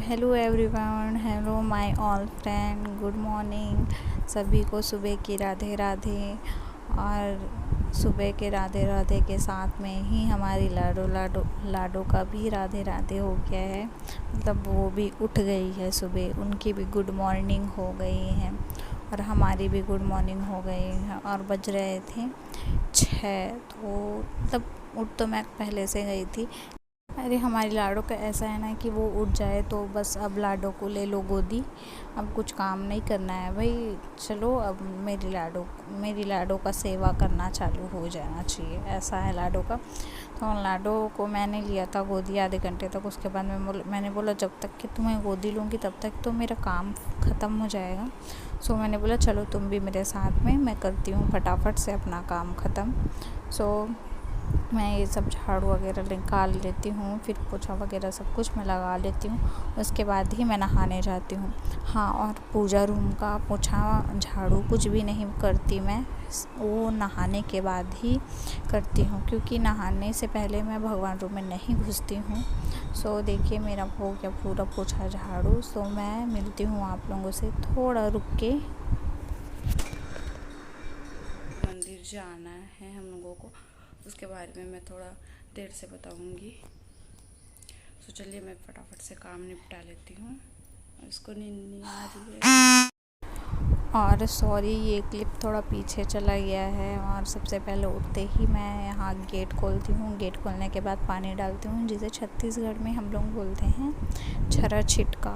Hello everyone, hello my all friend, good morning. सभी को सुबह की राधे राधे। और सुबह के राधे राधे के साथ में ही हमारी लाडो का भी राधे राधे हो गया है। मतलब वो भी उठ गई है सुबह, उनकी भी गुड मॉर्निंग हो गई है और हमारी भी गुड मॉर्निंग हो गई है। और बज रहे थे 6, तो मतलब उठ तो मैं पहले से गई थी। अरे हमारी लाडो का ऐसा है ना कि वो उठ जाए तो बस अब लाडो को ले लो गोदी, अब कुछ काम नहीं करना है भाई। चलो अब मेरी लाडो का सेवा करना चालू हो जाना चाहिए, ऐसा है लाडो का। तो लाडो को मैंने लिया था गोदी आधे घंटे तक। उसके बाद मैंने बोला जब तक कि तुम्हें गोदी लूँगी तब तक तो मेरा काम ख़त्म हो जाएगा। सो मैंने बोला चलो तुम भी मेरे साथ में, मैं करती हूँ फटाफट से अपना काम ख़त्म। सो मैं ये सब झाड़ू वगैरह निकाल लेती हूँ, फिर पोछा वगैरह सब कुछ मैं लगा लेती हूँ। उसके बाद ही मैं नहाने जाती हूँ। हाँ, और पूजा रूम का पोछा झाड़ू कुछ भी नहीं करती मैं, वो नहाने के बाद ही करती हूँ, क्योंकि नहाने से पहले मैं भगवान रूम में नहीं घुसती हूँ। सो देखिए मेरा हो गया पूरा पोछा झाड़ू। सो मैं मिलती हूँ आप लोगों से थोड़ा रुक के। मंदिर जाना है हम लोगों को, उसके बारे में मैं थोड़ा देर से बताऊंगी। तो चलिए मैं फटाफट से काम निपटा लेती हूँ, इसको नींद नहीं आ रही है। और सॉरी, ये क्लिप थोड़ा पीछे चला गया है। और सबसे पहले उठते ही मैं यहाँ गेट खोलती हूँ। गेट खोलने के बाद पानी डालती हूँ, जिसे छत्तीसगढ़ में हम लोग बोलते हैं छरा छिटका।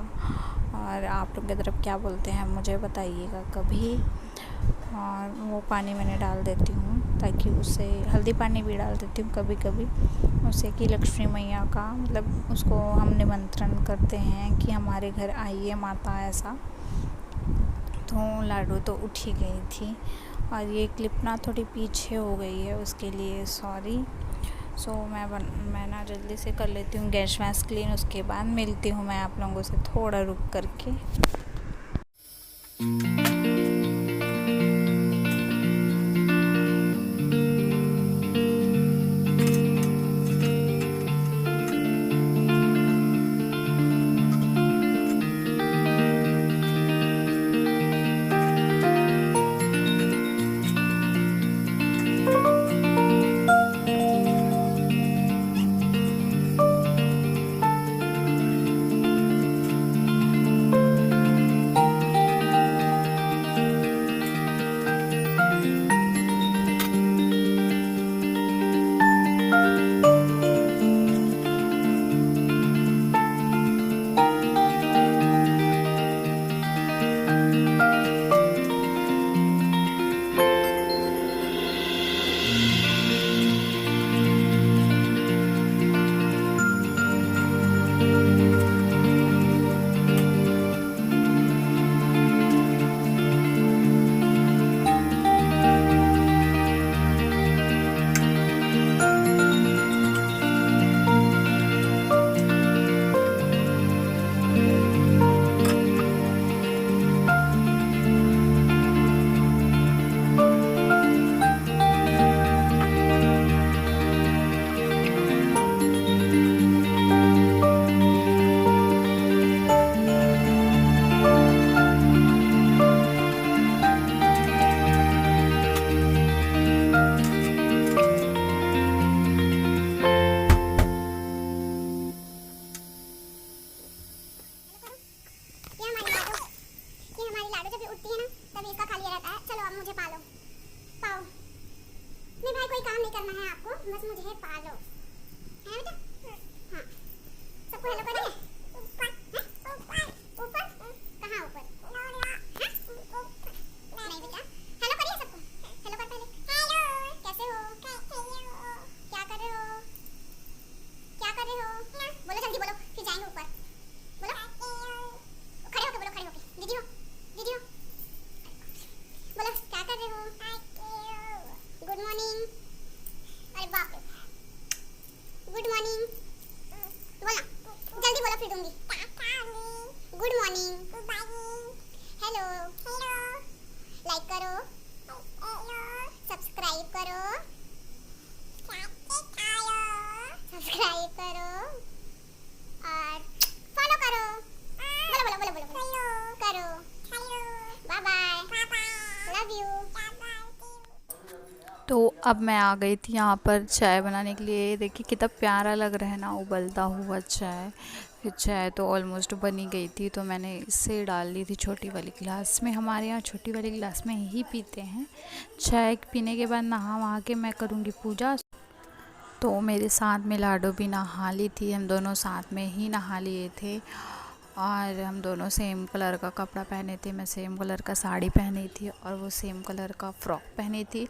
और आप लोग की तरफ क्या बोलते हैं मुझे बताइएगा कभी। और वो पानी मैंने डाल देती हूँ ताकि उससे हल्दी पानी भी डाल देती हूँ कभी कभी, उससे कि लक्ष्मी मैया का मतलब उसको हम निमंत्रण करते हैं कि हमारे घर आइए माता, ऐसा। तो लाडो तो उठ ही गई थी। और ये क्लिप ना थोड़ी पीछे हो गई है, उसके लिए सॉरी। सो मैं ना जल्दी से कर लेती हूँ गैस वैस क्लीन, उसके बाद मिलती हूँ मैं आप लोगों से थोड़ा रुक करके। उठती है ना तभी इसका खाली रहता है। चलो अब मुझे पालो, पाओ। नहीं भाई, कोई काम नहीं करना है आपको, बस मुझे पालो, है बेटा? हाँ, सबको हेलो करेंगे। ऊपर ऊपर कहाँ ऊपर? नहीं बेटा, हेलो करिए सबको, हेलो कर पहले। हेलो, कैसे हो? क्या कर रहे हो? क्या कर रहे हो? बोलो जल्दी बोलो, फिर जाएंगे ऊपर। बोलो, खड़े होके बोलो, खड़े होके। दीदी हो, दीदी हो, बोलो क्या कर रहे हो? Good morning. अरे बाप रे, गुड मॉर्निंग बोलना, जल्दी बोलो। तो अब मैं आ गई थी यहाँ पर चाय बनाने के लिए। देखिए कितना प्यारा लग रहा है ना, उबलता हुआ चाय। फिर चाय तो ऑलमोस्ट बनी गई थी, तो मैंने इससे डाल ली थी छोटी वाली गिलास में। हमारे यहाँ छोटी वाली गिलास में ही पीते हैं चाय। पीने के बाद नहा वहा के मैं करूँगी पूजा। तो मेरे साथ में लाडो भी नहा ली थी, हम दोनों साथ में ही नहा लिए थे। और हम दोनों सेम कलर का कपड़ा पहने थे। मैं सेम कलर का साड़ी पहनी थी और वो सेम कलर का फ्रॉक पहनी थी।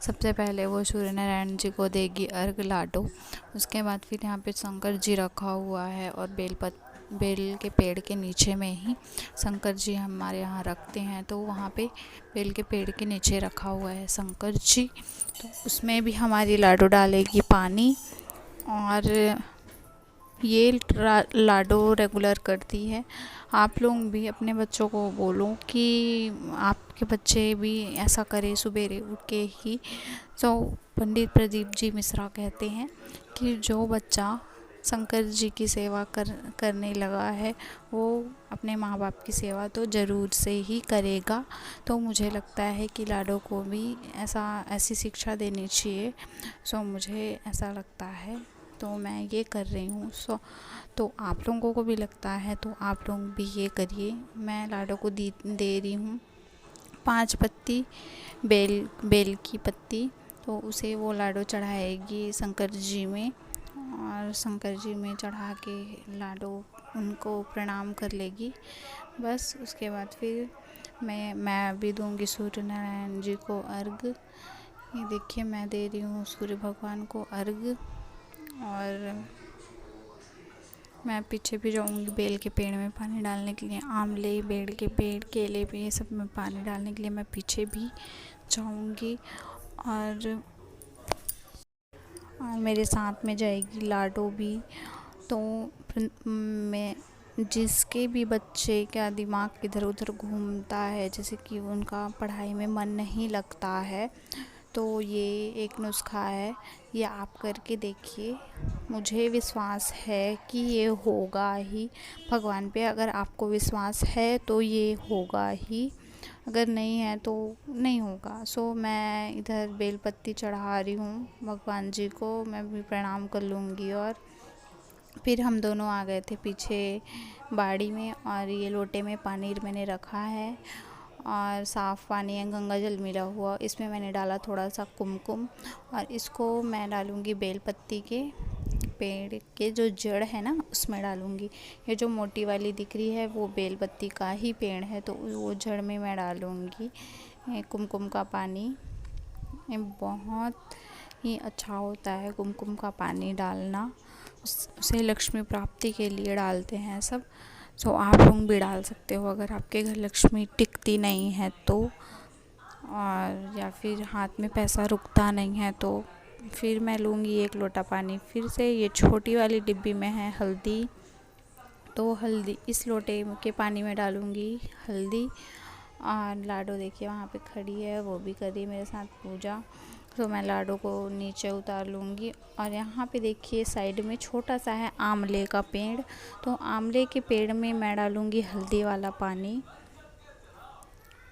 सबसे पहले वो सूर्य नारायण जी को देगी अर्घ लाडो। उसके बाद फिर यहाँ पे शंकर जी रखा हुआ है और बेल के पेड़ के नीचे में ही शंकर जी हमारे यहाँ रखते हैं। तो वहाँ पे बेल के पेड़ के नीचे रखा हुआ है शंकर जी। तो उसमें भी हमारी लाडो डालेगी पानी। और ये लाडो रेगुलर करती है। आप लोग भी अपने बच्चों को बोलो कि आपके बच्चे भी ऐसा करें सुबेरे उठ के ही। तो पंडित प्रदीप जी मिश्रा कहते हैं कि जो बच्चा शंकर जी की सेवा करने लगा है वो अपने माँ बाप की सेवा तो ज़रूर से ही करेगा। तो मुझे लगता है कि लाडो को भी ऐसी शिक्षा देनी चाहिए। सो मुझे ऐसा लगता है, तो मैं ये कर रही हूँ। तो आप लोगों को भी लगता है तो आप लोग भी ये करिए। मैं लाडो को दे रही हूँ 5 पत्ती बेल की पत्ती। तो उसे वो लाडो चढ़ाएगी शंकर जी में, और शंकर जी में चढ़ा के लाडो उनको प्रणाम कर लेगी। बस उसके बाद फिर मैं भी दूंगी सूर्य नारायण जी को अर्घ। ये देखिए मैं दे रही हूँ सूर्य भगवान को अर्घ। और मैं पीछे भी जाऊंगी बेल के पेड़ में पानी डालने के लिए। आंवले, बेल के पेड़, केले पे ये सब में पानी डालने के लिए मैं पीछे भी जाऊंगी। और मेरे साथ में जाएगी लाडो भी। तो मैं जिसके भी बच्चे का दिमाग इधर उधर घूमता है, जैसे कि उनका पढ़ाई में मन नहीं लगता है, तो ये एक नुस्खा है, ये आप करके देखिए। मुझे विश्वास है कि ये होगा ही। भगवान पे अगर आपको विश्वास है तो ये होगा ही, अगर नहीं है तो नहीं होगा। सो मैं इधर बेलपत्ती चढ़ा रही हूँ भगवान जी को, मैं भी प्रणाम कर लूँगी। और फिर हम दोनों आ गए थे पीछे बाड़ी में। और ये लोटे में पानी मैंने रखा है और साफ़ पानी है, गंगा जल मिला हुआ। इसमें मैंने डाला थोड़ा सा कुमकुम, और इसको मैं डालूँगी बेलपत्ती के पेड़ के जो जड़ है ना उसमें डालूँगी। ये जो मोटी वाली दिख रही है वो बेलपत्ती का ही पेड़ है, तो वो जड़ में मैं डालूँगी कुमकुम का पानी। ये बहुत ही अच्छा होता है कुमकुम का पानी डालना, उसे लक्ष्मी प्राप्ति के लिए डालते हैं सब। सो आप लोग भी डाल सकते हो अगर आपके घर लक्ष्मी टिकती नहीं है तो, और या फिर हाथ में पैसा रुकता नहीं है तो। फिर मैं लूँगी 1 लोटा पानी। फिर से ये छोटी वाली डिब्बी में है हल्दी, तो हल्दी इस लोटे के पानी में डालूँगी हल्दी। और लाडो देखिए वहाँ पे खड़ी है, वो भी कर रही है मेरे साथ पूजा। तो मैं लाडो को नीचे उतार लूँगी। और यहाँ पे देखिए साइड में छोटा सा है आंवले का पेड़, तो आंवले के पेड़ में मैं डालूँगी हल्दी वाला पानी।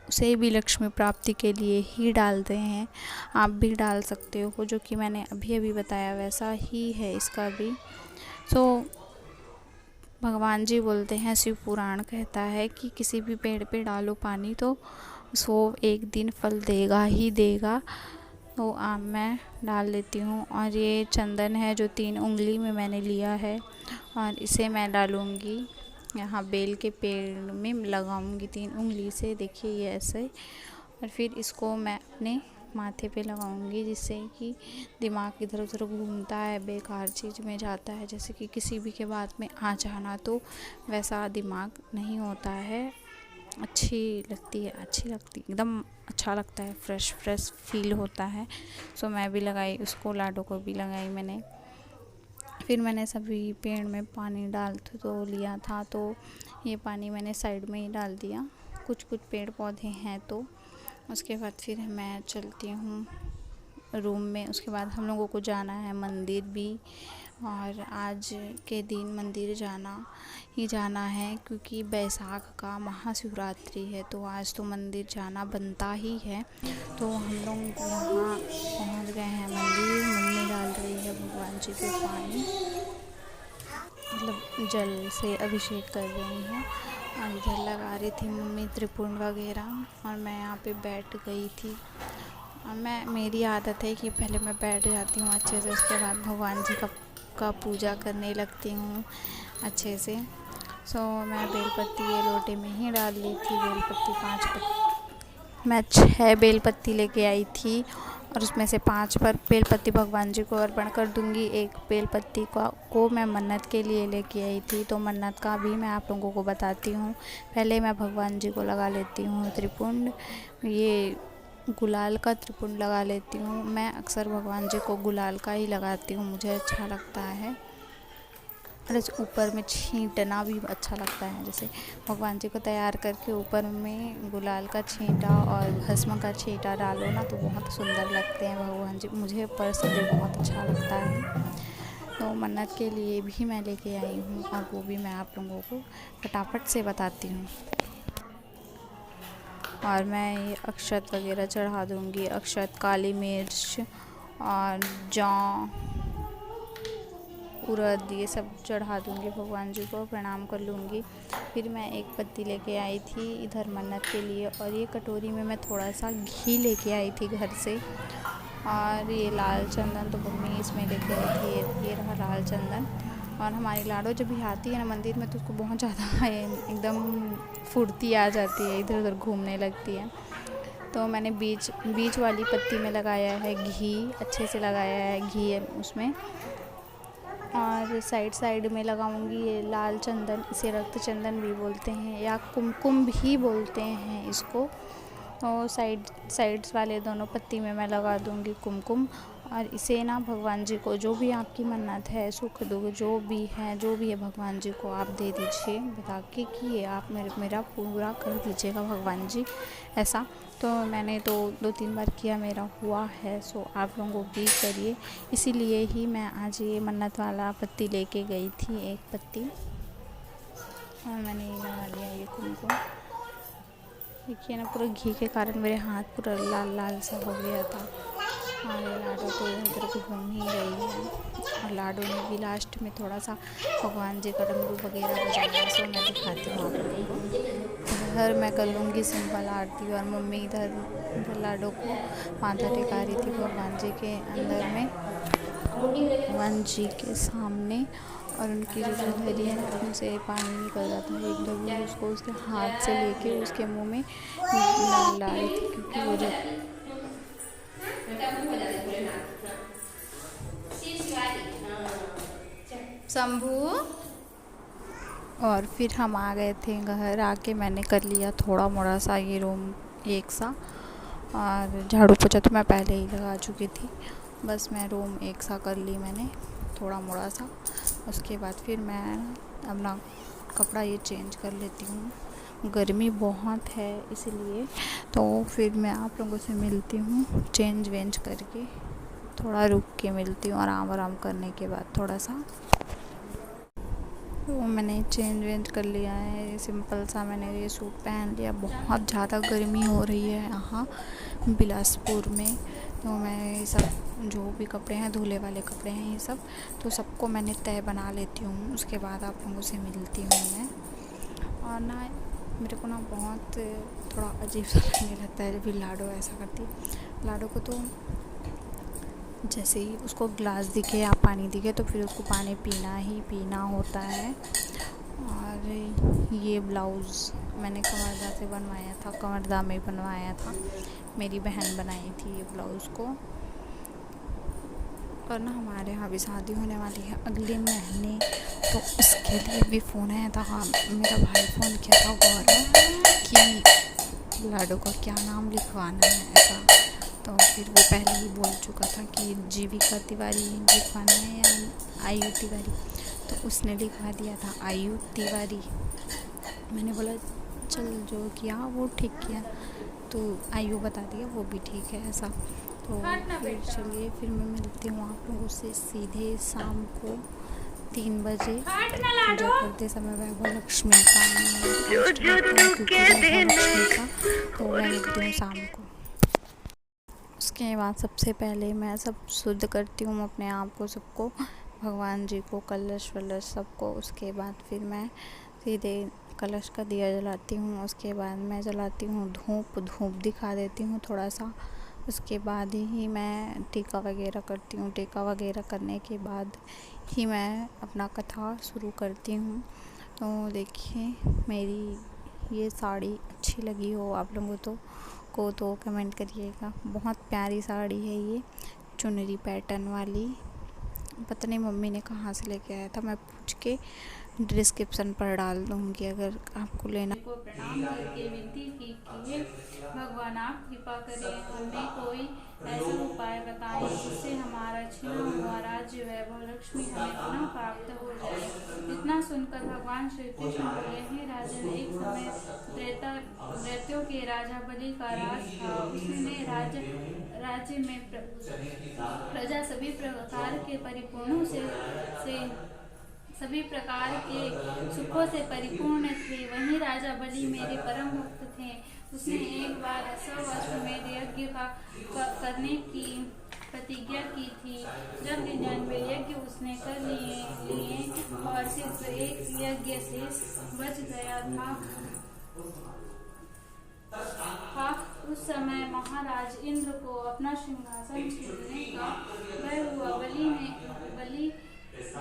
उसे भी लक्ष्मी प्राप्ति के लिए ही डालते हैं, आप भी डाल सकते हो। जो कि मैंने अभी अभी बताया वैसा ही है इसका भी। तो भगवान जी बोलते हैं, शिव पुराण कहता है कि किसी भी पेड़ पे डालो पानी तो वो एक दिन फल देगा ही देगा। तो मैं डाल लेती हूँ। और ये चंदन है जो 3 उंगली में मैंने लिया है, और इसे मैं डालूँगी यहाँ बेल के पेड़ में लगाऊँगी 3 उंगली से। देखिए ये ऐसे। और फिर इसको मैं अपने माथे पे लगाऊंगी, जिससे कि दिमाग इधर उधर घूमता है, बेकार चीज़ में जाता है, जैसे कि किसी भी के बात में आ जाना, तो वैसा दिमाग नहीं होता है। अच्छी लगती एकदम अच्छा लगता है, फ्रेश फील होता है। सो मैं भी लगाई, उसको लाडो को भी लगाई मैंने। फिर मैंने सभी पेड़ में पानी डाल तो लिया था, तो ये पानी मैंने साइड में ही डाल दिया। कुछ पेड़ पौधे हैं तो। उसके बाद फिर मैं चलती हूँ रूम में। उसके बाद हम लोगों को जाना है मंदिर भी, और आज के दिन मंदिर जाना है क्योंकि बैसाख का महाशिवरात्रि है, तो आज तो मंदिर जाना बनता ही है। तो हम लोग यहाँ पहुँच गए हैं मंदिर। मम्मी डाल रही है भगवान जी को पानी, मतलब जल से अभिषेक कर रही हैं। और इधर लगा रही थी मम्मी त्रिपुंड वगैरह, और मैं यहाँ पे बैठ गई थी। और मेरी आदत है कि पहले मैं बैठ जाती हूँ अच्छे से, उसके बाद भगवान जी का पूजा करने लगती हूँ अच्छे से। मैं बेलपत्ती ये लोटे में ही डाल ली थी। मैं 6 बेलपत्ती लेके आई थी, और उसमें से 5 पर बेलपत्ती भगवान जी को अर्पण कर दूंगी। एक बेलपत्ती को मैं मन्नत के लिए लेके आई थी, तो मन्नत का भी मैं आप लोगों को बताती हूँ। पहले मैं भगवान जी को लगा लेती हूँ त्रिपुंड, ये गुलाल का त्रिपुंड लगा लेती हूँ। मैं अक्सर भगवान जी को गुलाल का ही लगाती हूँ, मुझे अच्छा लगता है। और ऊपर में छींटना भी अच्छा लगता है, जैसे भगवान जी को तैयार करके ऊपर में गुलाल का छींटा और भस्म का छींटा डालो ना, तो बहुत सुंदर लगते हैं भगवान जी। मुझे पर्सनली बहुत अच्छा लगता है। तो मन्नत के लिए भी मैं लेके आई हूँ, और वो भी मैं आप लोगों को फटाफट से बताती हूँ। और मैं ये अक्षत वगैरह चढ़ा दूँगी, अक्षत, काली मिर्च और जौ, उड़द, ये सब चढ़ा दूँगी भगवान जी को, प्रणाम कर लूँगी। फिर मैं एक पत्ती लेके आई थी इधर मन्नत के लिए, और ये कटोरी में मैं थोड़ा सा घी लेके आई थी घर से। और ये लाल चंदन तो मम्मी इसमें लेके आई थी, ये रहा लाल चंदन। और हमारी लाडो जब भी आती है ना मंदिर में, तो उसको बहुत ज़्यादा एकदम फुर्ती आ जाती है, इधर उधर घूमने लगती है। तो मैंने बीच वाली पत्ती में लगाया है घी, अच्छे से लगाया है घी उसमें। और साइड में लगाऊंगी ये लाल चंदन, इसे रक्त चंदन भी बोलते हैं या कुमकुम भी बोलते हैं इसको। और साइड्स वाले दोनों पत्ती में मैं लगा दूंगी कुमकुम। और इसे ना भगवान जी को, जो भी आपकी मन्नत है, सुख दुख जो भी है भगवान जी को आप दे दीजिए, बता के कि ये आप मेरा पूरा कर दीजिएगा भगवान जी, ऐसा। तो मैंने तो 2-3 बार किया, मेरा हुआ है। आप लोगों भी करिए। इसीलिए ही मैं आज ये मन्नत वाला पत्ती लेके गई थी, एक पत्ती, और मैंने ये लगा लिया ये कुमकुम। देखिए ना, पूरा घी के कारण मेरे हाथ पूरा लाल लाल सा हो गया था। और लाडो तो इधर को घूम ही रही है, और लाडो ने भी लास्ट में थोड़ा सा भगवान जी का डमरू वगैरह बजाया, सो मैं दिखाती हूँ आप लोगों को। इधर मैं कर लूँगी सिंपल आरती, और मम्मी इधर लाडो को माथा टेका रही थी भगवान जी के अंदर में, भगवान जी के सामने। और उनकी जो धरी है उनसे पानी निकल रहा था, एक डबू उसको उसके हाथ से लेके उसके मुंह में ला रही थी, क्योंकि वो जो शंभू। और फिर हम आ गए थे घर। आके मैंने कर लिया थोड़ा मोड़ा सा ये रूम एक सा, और झाड़ू पोछा तो मैं पहले ही लगा चुकी थी, बस मैं रूम एक सा कर ली मैंने थोड़ा मोड़ा सा। उसके बाद फिर मैं अपना कपड़ा ये चेंज कर लेती हूँ, गर्मी बहुत है इसलिए। तो फिर मैं आप लोगों से मिलती हूँ चेंज वेंज करके, थोड़ा रुक के मिलती हूँ आराम करने के बाद थोड़ा सा। तो मैंने चेंज वेंज कर लिया है, सिंपल सा मैंने ये सूट पहन लिया। बहुत ज़्यादा गर्मी हो रही है यहाँ बिलासपुर में, तो मैं ये सब जो भी कपड़े हैं, धुले वाले कपड़े हैं ये सब, तो सबको मैंने तय बना लेती हूँ। उसके बाद आप लोगों से मिलती हूँ मैं। और ना मेरे को ना बहुत थोड़ा अजीब सा लगने लगता है जब लाडो ऐसा करती है। लाडो को तो जैसे ही उसको ग्लास दिखे या पानी दिखे, तो फिर उसको पानी पीना ही पीना होता है। और ये ब्लाउज़ मैंने कवर्धा से बनवाया था, कवर्धा में बनवाया था, मेरी बहन बनाई थी ये ब्लाउज़ को। और ना हमारे यहाँ भी शादी होने वाली है अगले महीने, तो उसके लिए भी फ़ोन आया था। हाँ, मेरा भाई फ़ोन किया था गौरव कि लाडो का क्या नाम लिखवाना है ऐसा। तो फिर वो पहले ही बोल चुका था कि जीविका तिवारी लिखवाना है या आयु तिवारी, तो उसने लिखवा दिया था आयु तिवारी। मैंने बोला चल जो किया वो ठीक किया, तो आयु बता दिया वो भी ठीक है ऐसा। तो फिर चलिए, फिर मैं मिलती हूँ आप लोगों से सीधे शाम को 3 बजे पूजा करते समय वैभव लक्ष्मी का तो मैं मिलती हूँ शाम को। उसके बाद सबसे पहले मैं सब शुद्ध करती हूँ अपने आप को, सबको, भगवान जी को, कलश वलश सबको। उसके बाद फिर मैं सीधे कलश का दिया जलाती हूँ। उसके बाद मैं जलाती हूँ धूप दिखा देती हूँ थोड़ा सा। उसके बाद ही मैं टीका वगैरह करती हूँ। टीका वगैरह करने के बाद ही मैं अपना कथा शुरू करती हूँ। तो देखिए, मेरी ये साड़ी अच्छी लगी हो आप लोगों को तो कमेंट करिएगा। बहुत प्यारी साड़ी है ये, चुनरी पैटर्न वाली। पता नहीं मम्मी ने कहाँ से लेके आया था, मैं पूछ के डिस्क्रिप्शन पर डाल दूँगी अगर आपको लेना। को प्रणाम करके विनती की कि भगवान आप कृपा करें, हमें कोई ऐसा उपाय बताएं जिससे हमारा छिना हुआ राज्य वैभव लक्ष्मी हमें पुनः प्राप्त हो जाए। इतना सुनकर भगवान श्री कृष्ण बोले, हे राजन, एक समय दैत्यों के राजा बलि का राज था। उसने राज्य में प्रजा सभी प्रकार के परिपूर्ण से सभी प्रकार के सुखों से परिपूर्ण थे। वहीं राजा बलि मेरे परम भक्त थे। उसने एक बार सवश्वमेध यज्ञ करने की प्रतिज्ञा की थी। जब 99 यज्ञ उसने कर लिए और सिर्फ एक यज्ञ शेष बच गया था, उस समय महाराज इंद्र को अपना सिंहासन छीनने का भय हुआ।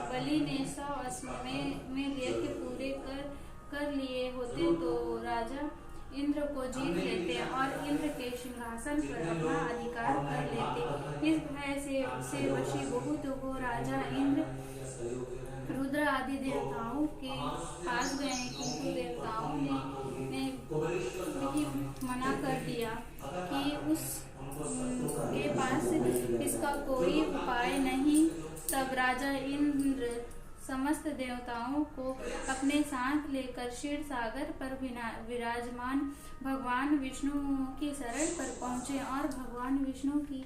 बलि ने 100 अश्वमेध यज्ञ पूरे कर लिए होते तो राजा इंद्र को जीत लेते और इंद्र के सिंहासन पर अपना अधिकार कर लेते। इस भय से वशीभूत हो राजा इंद्र रुद्र आदि देवताओं के पास गए, किंतु देवताओं ने भी मना कर दिया कि उसके पास इसका कोई उपाय नहीं। तब राजा इंद्र समस्त देवताओं को अपने साथ लेकर क्षीर सागर पर विराजमान भगवान विष्णु की शरण पर पहुँचे और भगवान विष्णु की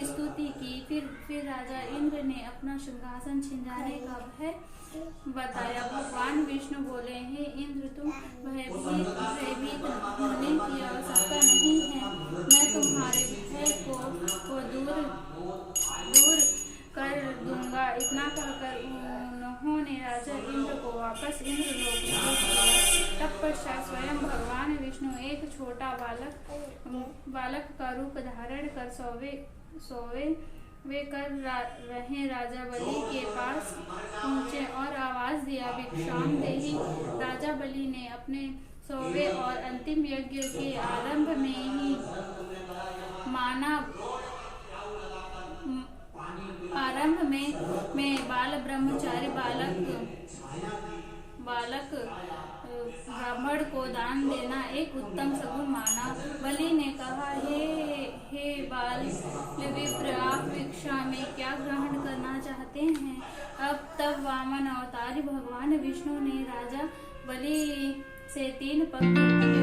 स्तुति की। फिर राजा इंद्र ने अपना सिंहासन छिन जाने का भय बताया। भगवान विष्णु बोले, हे इंद्र, तुम भयभीत होने की आवश्यकता नहीं है। मैं तुम्हारे भय को दूर कर दूंगा। इतना कहकर उन्होंने राजा इंद्र को वापस इंद्र लोक भेज दिया। तत्पश्चात स्वयं भगवान विष्णु एक छोटा बालक का रूप धारण कर सोवे कर रहे राजा बलि के पास पहुँचे और आवाज दिया, भिक्षाम देहि। राजा बलि ने अपने 100वें और अंतिम यज्ञ के आरंभ में ही बाल ब्रह्मचारी बालक ब्राह्मण को दान देना एक उत्तम सगुन माना। बलि ने कहा, हे बाल विप्र, आप भिक्षा में क्या ग्रहण करना चाहते हैं? तब वामन अवतारी भगवान विष्णु ने राजा बलि से 3 पंक्ति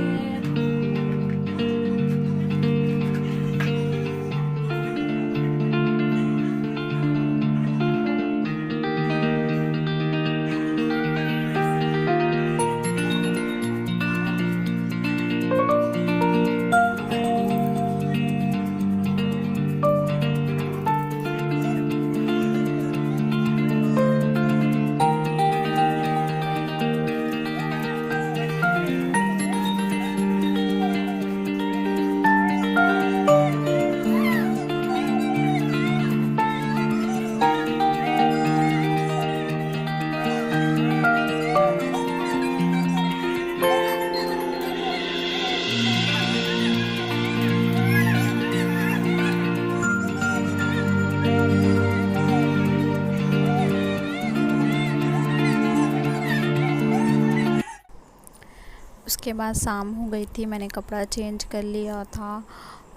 उसके बाद शाम हो गई थी, मैंने कपड़ा चेंज कर लिया था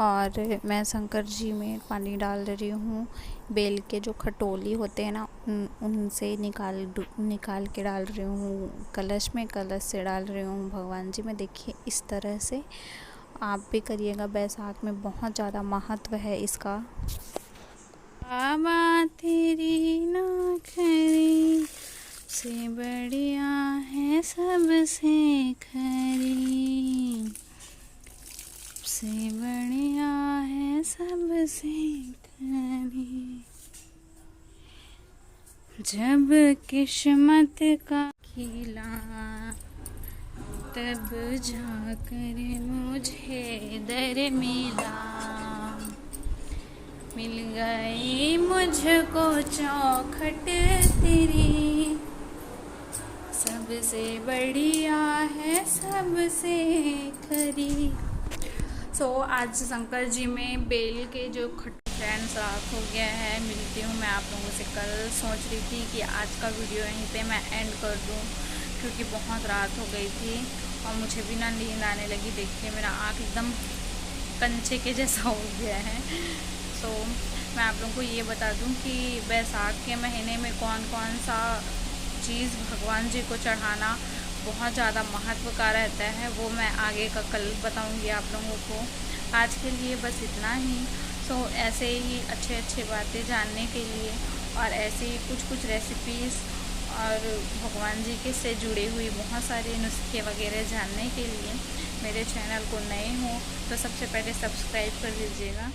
और मैं शंकर जी में पानी डाल रही हूँ। बेल के जो खटोली होते हैं ना, उनसे निकाल के डाल रही हूँ कलश में, कलश से डाल रही हूँ भगवान जी में। देखिए इस तरह से। आप भी करिएगा। बैसाख में बहुत ज़्यादा महत्व है इसका। बाबा तेरी नौकरी से बढ़िया है सबसे खरी, से बढ़िया है सबसे खरी। जब किस्मत का खिला तब जाकर मुझे दर मिला, मिल गई मुझको चौखट तेरी, सबसे बढ़िया है सबसे खरी। आज शंकर जी में बेल के जो फ्रेंड्स रात हो गया है, मिलती हूँ मैं आप लोगों से कल। सोच रही थी कि आज का वीडियो यहीं पे मैं एंड कर दूँ, क्योंकि बहुत रात हो गई थी और मुझे भी ना नींद आने लगी। देखिए मेरा आँख एकदम कंचे के जैसा हो गया है। मैं आप लोगों को ये बता दूँ कि बैसाख के महीने में कौन कौन सा चीज़ भगवान जी को चढ़ाना बहुत ज़्यादा महत्व का रहता है, वो मैं आगे का कल बताऊंगी आप लोगों को। आज के लिए बस इतना ही। ऐसे ही अच्छे बातें जानने के लिए और ऐसे ही कुछ रेसिपीज़ और भगवान जी के से जुड़े हुई बहुत सारे नुस्खे वगैरह जानने के लिए मेरे चैनल को नए हो तो सबसे पहले सब्सक्राइब कर दीजिएगा।